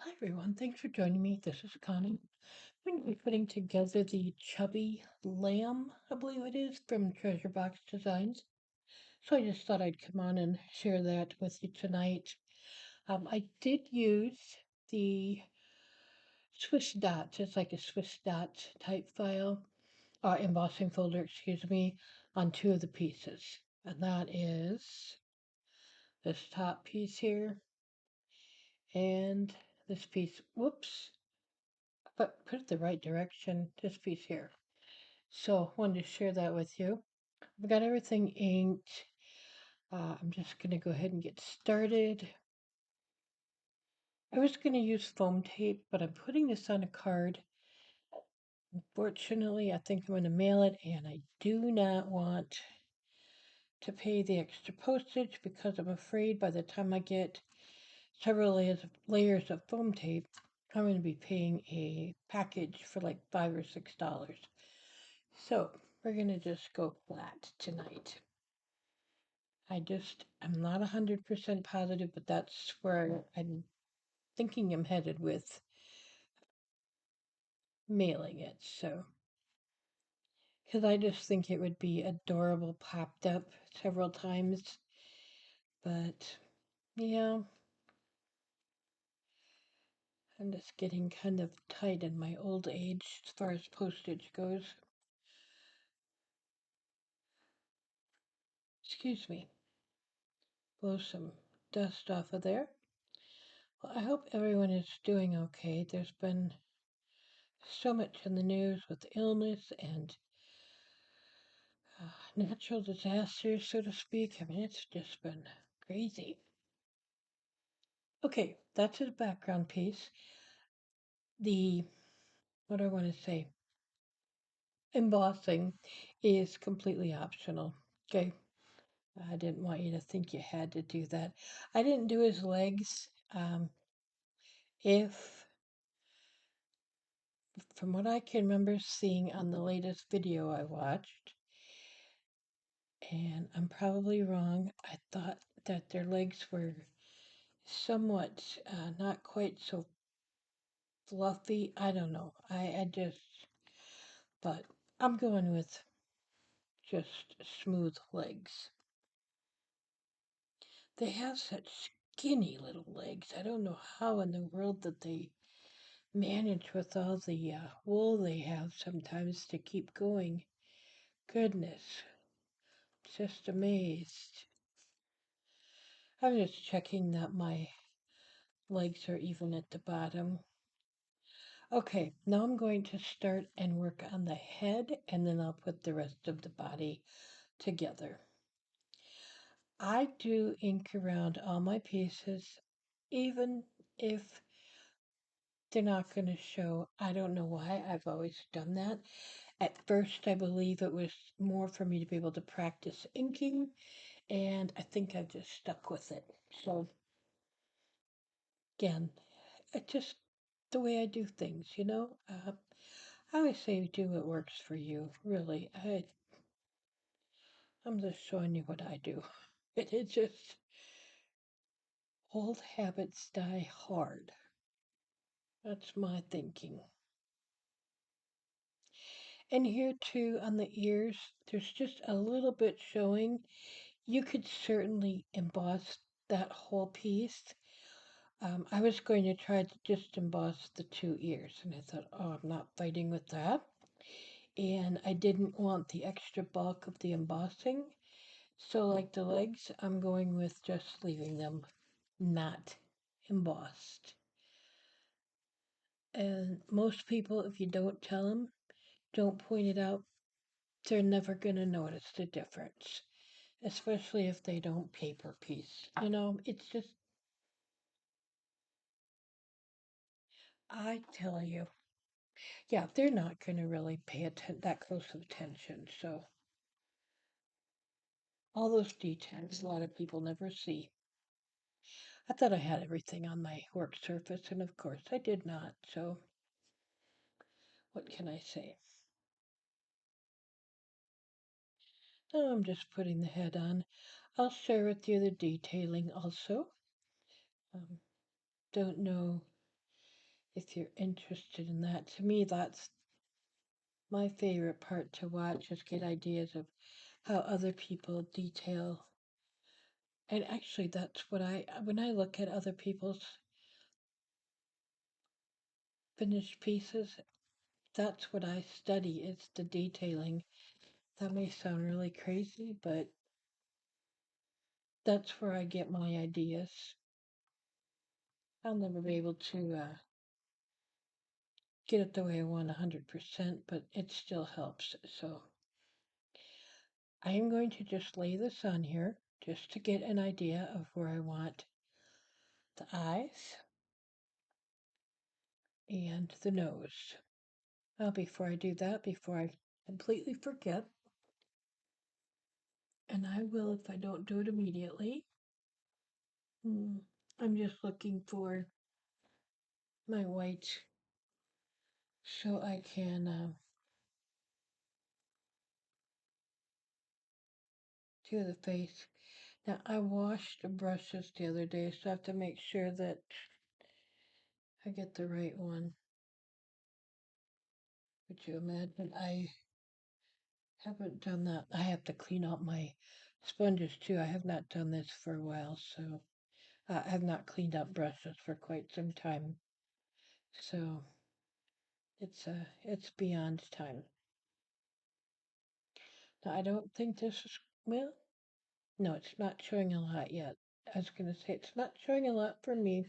Hi everyone, thanks for joining me. This is Connie. I'm going to be putting together the Chubby Lamb, I believe it is, from Treasure Box Designs. So I just thought I'd come on and share that with you tonight. I did use the Swiss dots. It's like a Swiss dot type file, embossing folder, excuse me, on two of the pieces. And that is this top piece here and this piece. Whoops, but put it the right direction, this piece here. So wanted to share that with you. I've got everything inked. I'm just going to go ahead and get started. I was going to use foam tape, but I'm putting this on a card. Unfortunately, I think I'm going to mail it, and I do not want to pay the extra postage because I'm afraid by the time I get several layers of foam tape, I'm going to be paying a package for like $5 or $6. So we're going to just go flat tonight. I'm not 100% positive, but that's where I'm thinking I'm headed with mailing it. So, because I just think it would be adorable popped up several times. But, yeah, I'm just getting kind of tight in my old age as far as postage goes. Excuse me. Blow some dust off of there. Well, I hope everyone is doing okay. There's been so much in the news with illness and natural disasters, so to speak. I mean, it's just been crazy. Okay, that's his background piece. The, what do I want to say? Embossing is completely optional. Okay, I didn't want you to think you had to do that. I didn't do his legs. If, from what I can remember seeing on the latest video I watched, and I'm probably wrong, I thought that their legs were somewhat not quite so fluffy. I don't know. I just, but I'm going with just smooth legs. They have such skinny little legs. I don't know how in the world that they manage with all the wool they have sometimes to keep going. Goodness, just amazed. I'm just checking that my legs are even at the bottom. Okay, now I'm going to start and work on the head, and then I'll put the rest of the body together. I do ink around all my pieces, even if they're not going to show. I don't know why. I've always done that. At first, I believe it was more for me to be able to practice inking, and I think I've just stuck with it. So, again, it's just the way I do things, you know? I always say do what works for you, really. I'm just showing you what I do. It just, old habits die hard. That's my thinking. And here too on the ears, there's just a little bit showing. You could certainly emboss that whole piece. I was going to try to just emboss the two ears, and I thought, oh, I'm not fighting with that. And I didn't want the extra bulk of the embossing. So, like the legs, I'm going with just leaving them not embossed. And most people, if you don't tell them, don't point it out, they're never going to notice the difference, especially if they don't paper piece. You know, it's just, I tell you, yeah, they're not going to really pay that close of attention. So, all those details a lot of people never see. I thought I had everything on my work surface, and of course I did not. So, what can I say? Now I'm just putting the head on. I'll share with you the detailing also. Um, don't know if you're interested in that. To me, that's my favorite part to watch is get ideas of how other people detail. And actually, that's what when I look at other people's finished pieces, that's what I study. It's the detailing. That may sound really crazy, but that's where I get my ideas. I'll never be able to get it the way I want 100%, but it still helps. So I am going to just lay this on here just to get an idea of where I want the eyes and the nose. Before I do that, before I completely forget, and I will if I don't do it immediately, mm, I'm just looking for my white so I can do the face. Now, I washed the brushes the other day, so I have to make sure that I get the right one. Would you imagine I haven't done that? I have to clean out my sponges too. I have not done this for a while, so I have not cleaned up brushes for quite some time. So it's beyond time. Now, I don't think this is well. No, it's not showing a lot yet. I was gonna say it's not showing a lot for me,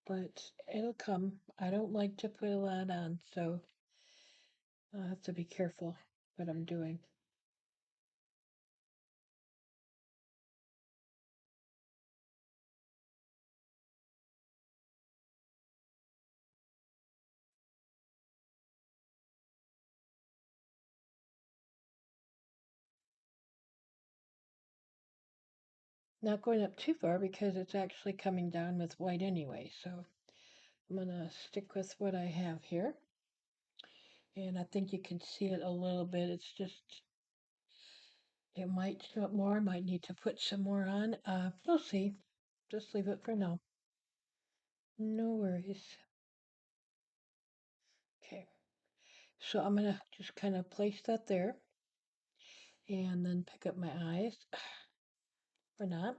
but it'll come. I don't like to put a lot on, so I'll have to be careful what I'm doing. Not going up too far because it's actually coming down with white anyway, so I'm gonna stick with what I have here. And I think you can see it a little bit. It's just, it might show up more. I might need to put some more on. We'll see. Just leave it for now. No worries. Okay. So I'm gonna just kind of place that there and then pick up my eyes. Or not.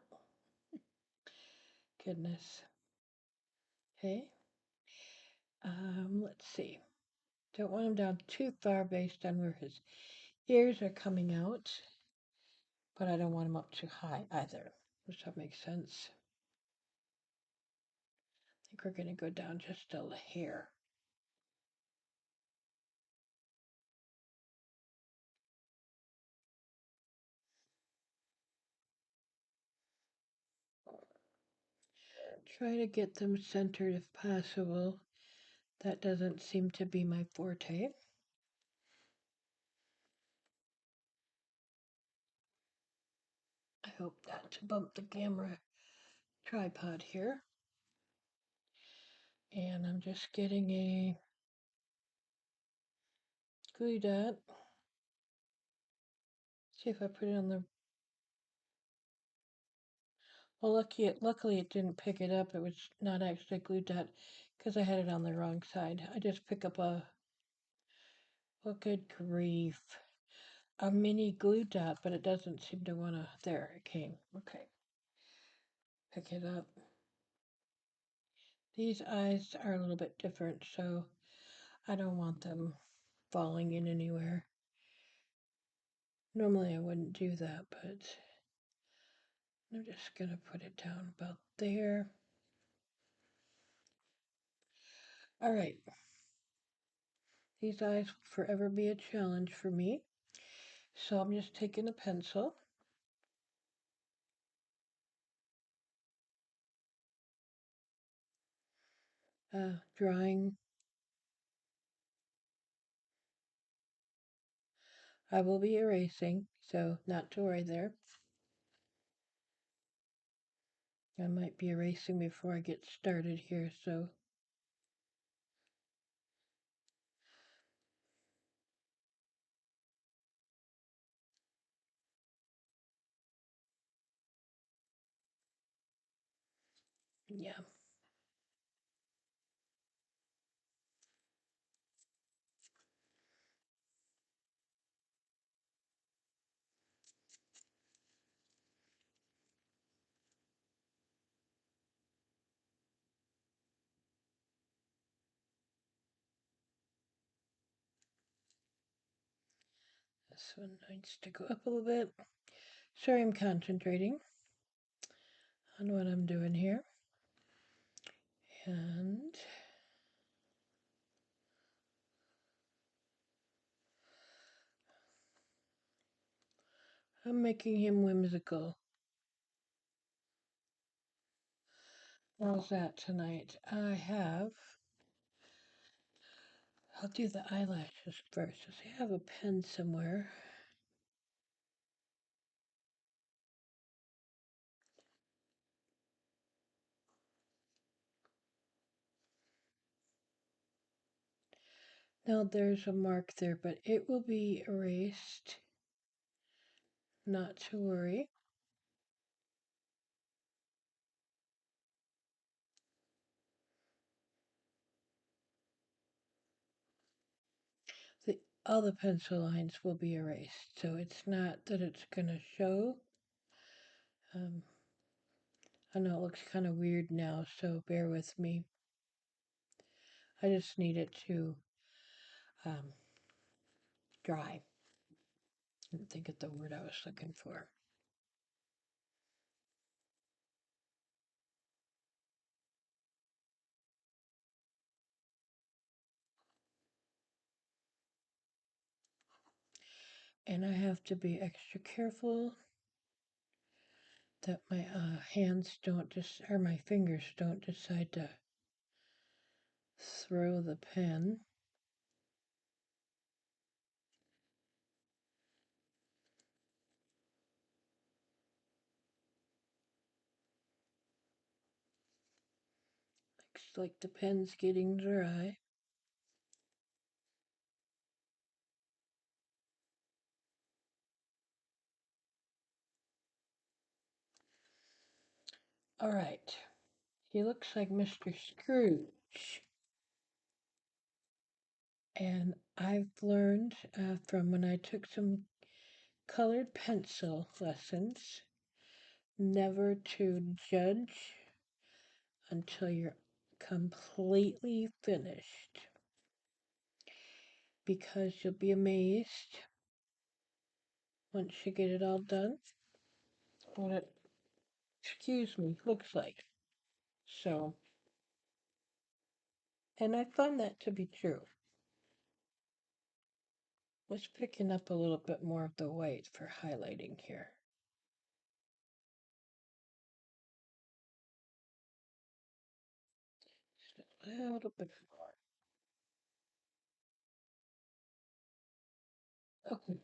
Goodness. Okay. Let's see. Don't want him down too far based on where his ears are coming out, but I don't want him up too high either. Does that make sense? I think we're going to go down just a hair. Try to get them centered if possible. That doesn't seem to be my forte. I hope not to bump the camera tripod here. And I'm just getting a glue dot. See if I put it on the. Well, luckily it didn't pick it up. It was not actually a glue dot because I had it on the wrong side. I just pick up a. Oh, good grief. A mini glue dot, but it doesn't seem to want to. There, it came. Okay. Pick it up. These eyes are a little bit different, so I don't want them falling in anywhere. Normally I wouldn't do that, but I'm just going to put it down about there. All right. These eyes will forever be a challenge for me. So I'm just taking a pencil. Drawing. I will be erasing, so not to worry there. I might be erasing before I get started here, so yeah. This one needs to go up a little bit. Sorry, I'm concentrating on what I'm doing here. And I'm making him whimsical. How's that tonight? I'll do the eyelashes first. Does he have a pen somewhere? Now there's a mark there, but it will be erased. Not to worry. All the pencil lines will be erased, so it's not that it's going to show. Um, I know it looks kind of weird now, so bear with me. I just need it to um, dry. I didn't think of the word I was looking for. And I have to be extra careful that my hands don't just, or my fingers don't decide to throw the pen. Looks like the pen's getting dry. All right. He looks like Mr. Scrooge. And I've learned from when I took some colored pencil lessons never to judge until you're completely finished because you'll be amazed once you get it all done what it, excuse me, looks like. So, and I found that to be true. Was picking up a little bit more of the white for highlighting here. Just a little bit more. Okay,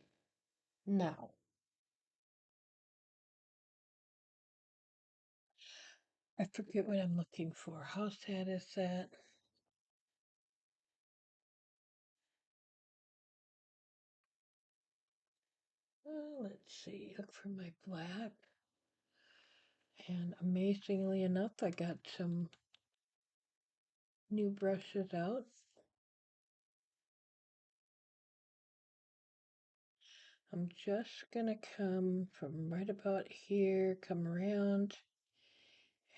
now I forget what I'm looking for. How sad is that? Let's see. Look for my black. And amazingly enough, I got some new brushes out. I'm just going to come from right about here, come around,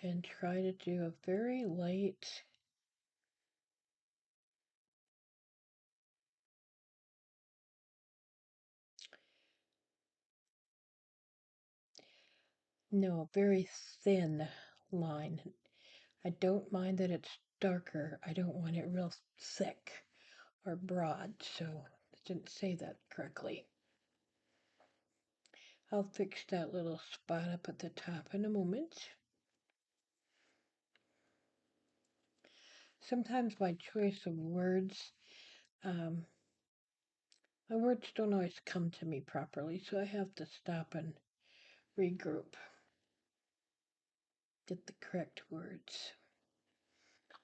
and try to do a very light no, very thin line. I don't mind that it's darker. I don't want it real thick or broad, so I didn't say that correctly. I'll fix that little spot up at the top in a moment. Sometimes my choice of words, um, my words don't always come to me properly, so I have to stop and regroup, get the correct words.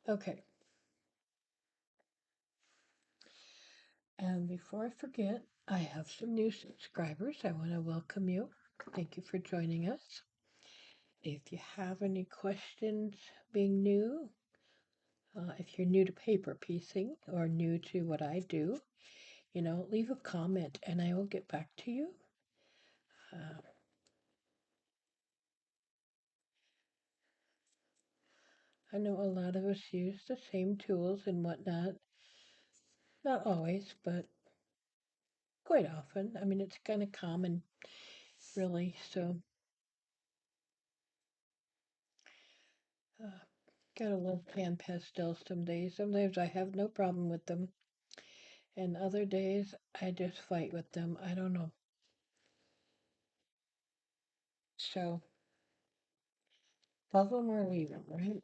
Okay, and before I forget, I have some new subscribers. I want to welcome you. Thank you for joining us. If you have any questions being new, if you're new to paper piecing or new to what I do, leave a comment and I will get back to you. Uh, I know a lot of us use the same tools and whatnot. Not always, but quite often. I mean, it's kind of common, really. So, uh, gotta love pan pastels some days. Sometimes I have no problem with them, and other days I just fight with them. I don't know. So, love them or leave them, right?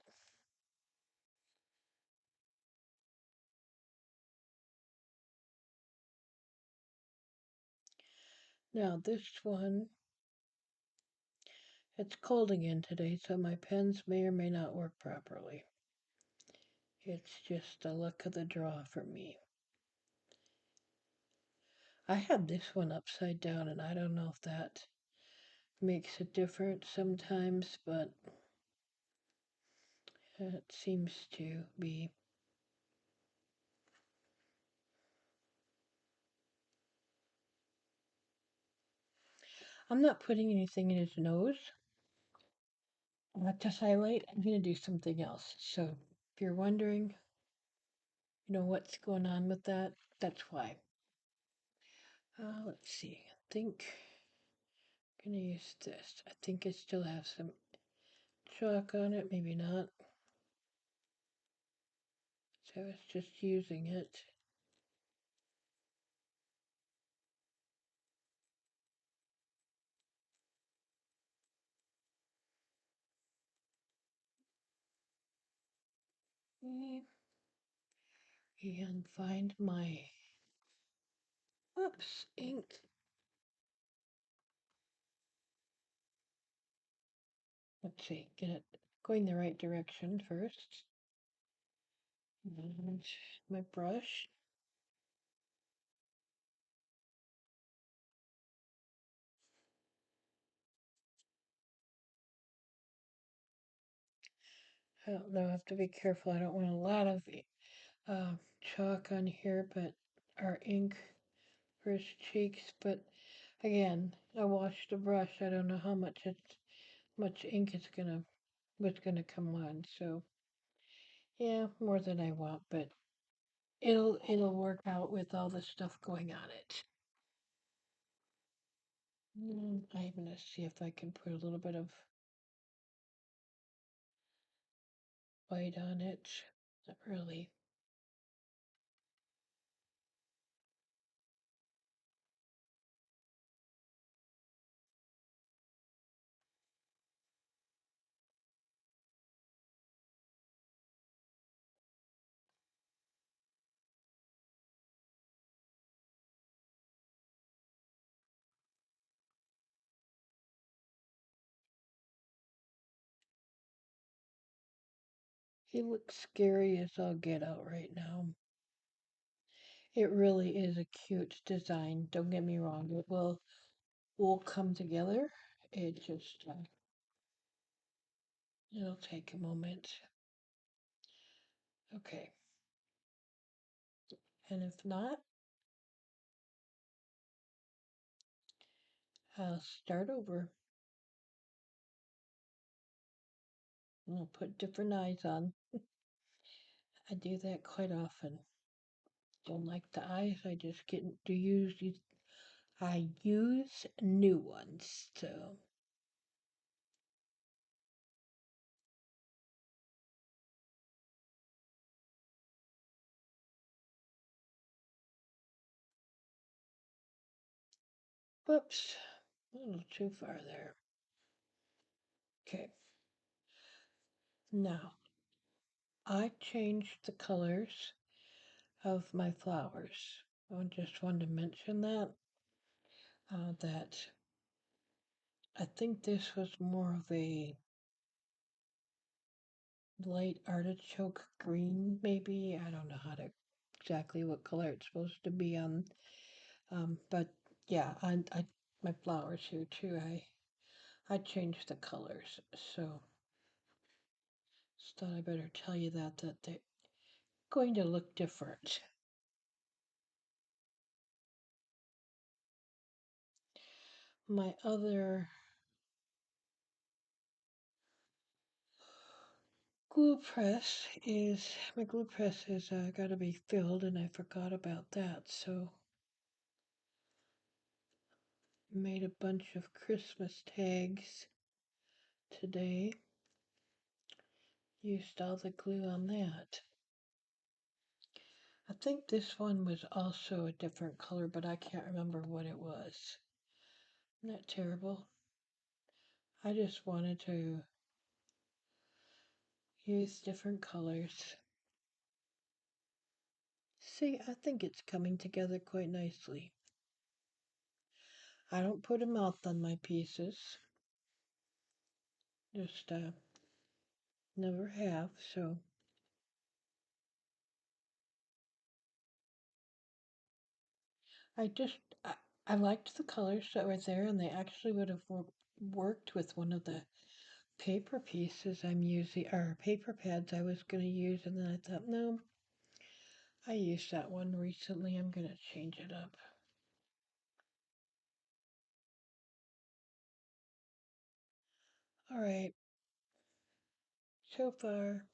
Now, this one, it's cold again today, so my pens may or may not work properly. It's just the luck of the draw for me. I have this one upside down, and I don't know if that makes a difference sometimes, but it seems to be. I'm not putting anything in his nose to highlight. I'm going to do something else. So if you're wondering, what's going on with that, that's why. Let's see. I think I'm going to use this. I think it still has some chalk on it, maybe not. So I was just using it. And find my, oops, ink. Let's see, get it going the right direction first. And my brush. I don't know, I have to be careful. I don't want a lot of uh, chalk on here, but our ink for his cheeks. But again, I washed the brush. I don't know how much ink is gonna what's gonna come on. So yeah, more than I want, but it'll work out with all the stuff going on it. I'm gonna see if I can put a little bit of white on it. Not really. He looks scary as all get out right now. It really is a cute design. Don't get me wrong. It will come together. It just it'll take a moment. Okay. And if not, I'll start over. I'll put different eyes on. I do that quite often. Don't like the eyes. I just get to use. I use new ones. So, whoops, a little too far there. Okay. Now I changed the colors of my flowers. I just wanted to mention that I think this was more of a light artichoke green, maybe. I don't know how to exactly what color it's supposed to be on. But yeah, I my flowers here too. I changed the colors, so thought I better tell you that they're going to look different. My other glue press is got to be filled, and I forgot about that. So Made a bunch of Christmas tags today. Used all the glue on that. I think this one was also a different color, but I can't remember what it was. Isn't that terrible? I just wanted to use different colors. See, I think it's coming together quite nicely. I don't put a mouth on my pieces. Just never have, so I just I liked the colors that were there, and they actually would have worked with one of the paper pieces I'm using, or paper pads I was going to use, and then I thought, no, I used that one recently. I'm going to change it up. All right, so far,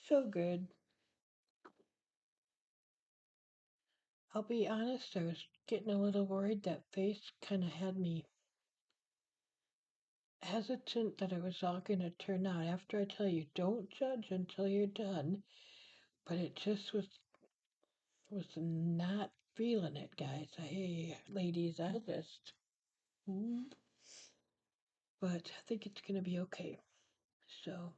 so good. I'll be honest, I was getting a little worried. That face kind of had me hesitant that it was all going to turn out. After I tell you, don't judge until you're done. But it just was not feeling it, guys. Hey, ladies, I just. Mm, but I think it's going to be okay. So,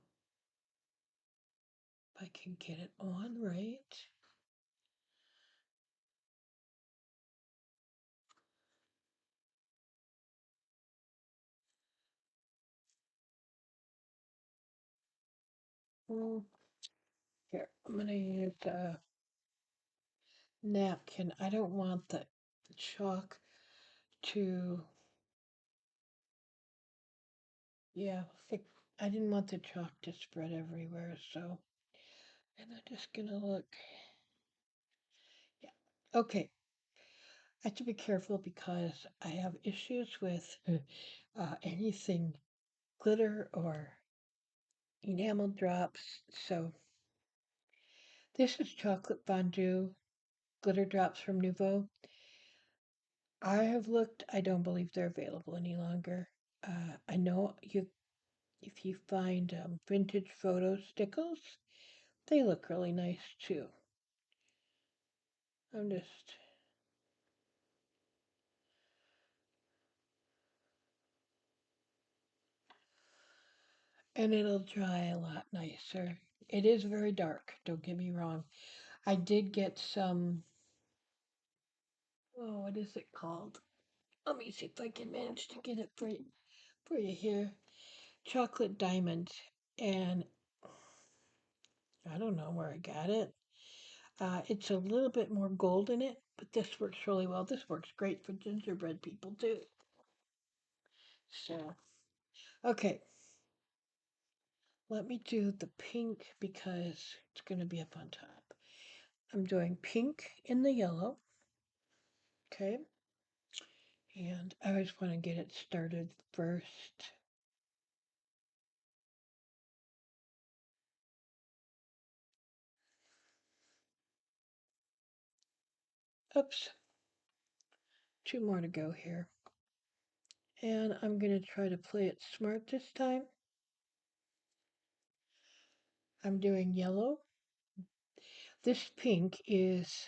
if I can get it on right. Mm, Here, I'm going to use a napkin. I don't want the chalk to, yeah, I didn't want the chalk to spread everywhere. So, and I'm just going to look. Yeah. Okay. I have to be careful because I have issues with anything glitter or enamel drops. So this is chocolate fondue glitter drops from Nouveau. I have looked. I don't believe they're available any longer. I know you if you find vintage photo stickles, they look really nice too. I'm just and it'll dry a lot nicer. It is very dark. Don't get me wrong. I did get some. Oh, what is it called? Let me see if I can manage to get it for you here. Chocolate diamond, and I don't know where I got it. It's a little bit more gold in it, but this works really well. This works great for gingerbread people too. So, okay, let me do the pink because it's going to be up on top. I'm doing pink in the yellow, okay? And I always want to get it started first. Oops, two more to go here. And I'm going to try to play it smart this time. I'm doing yellow. This pink is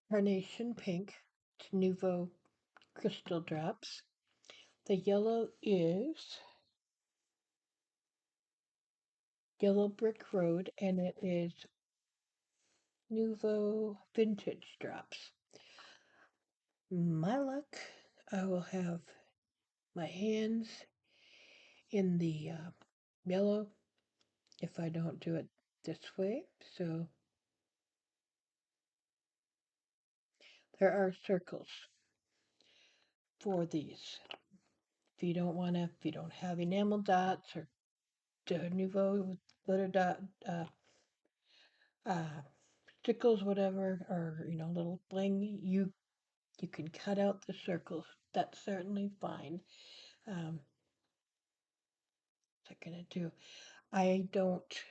Carnation Pink. It's Nouveau Crystal Drops. The yellow is Yellow Brick Road, and it is Nouveau Vintage Drops. My luck, I will have my hands in the yellow if I don't do it this way. So there are circles for these. If you don't have enamel dots or Nouveau with glitter dot, uh, stickles, whatever, or little bling, you can cut out the circles. That's certainly fine. Um, what's I gonna do? I don't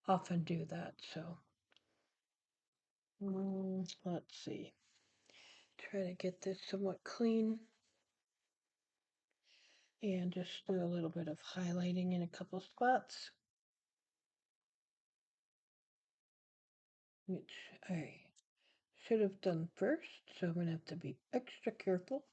often do that, so let's see. Try to get this somewhat clean and just do a little bit of highlighting in a couple spots, which I should have done first, so I'm going to have to be extra careful.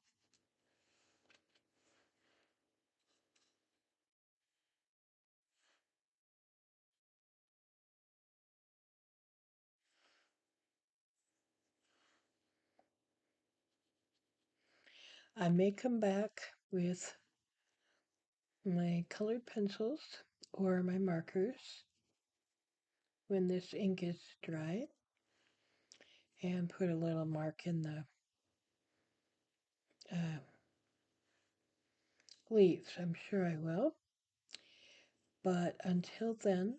I may come back with my colored pencils or my markers when this ink is dry and put a little mark in the uh, leaves. I'm sure I will. But until then,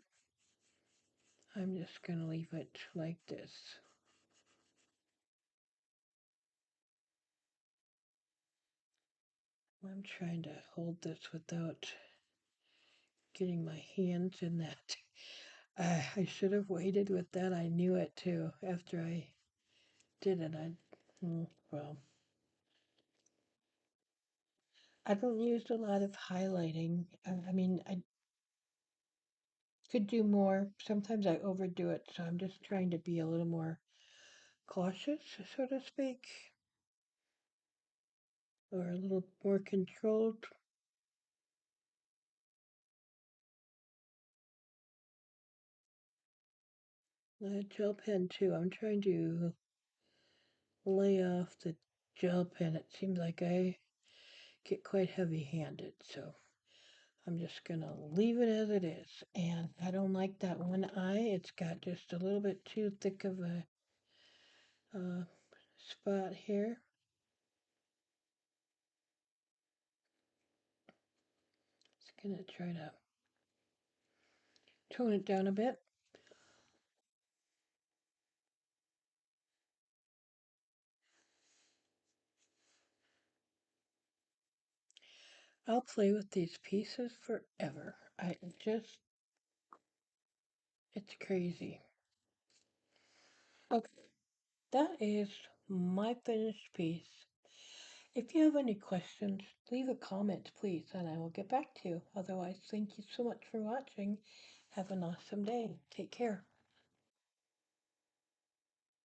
I'm just going to leave it like this. I'm trying to hold this without getting my hands in that. I should have waited with that. I knew it too. After I did it, well, I don't use a lot of highlighting. I mean, I could do more. Sometimes I overdo it, so I'm just trying to be a little more cautious, so to speak, or a little more controlled. The gel pen too. I'm trying to lay off the gel pen. It seems like I get quite heavy-handed, so I'm just gonna leave it as it is. And I don't like that one eye. It's got just a little bit too thick of a uh, spot here. Just gonna try to tone it down a bit. I'll play with these pieces forever. It's crazy. Okay, that is my finished piece. If you have any questions, leave a comment, please, and I will get back to you. Otherwise, thank you so much for watching. Have an awesome day. Take care.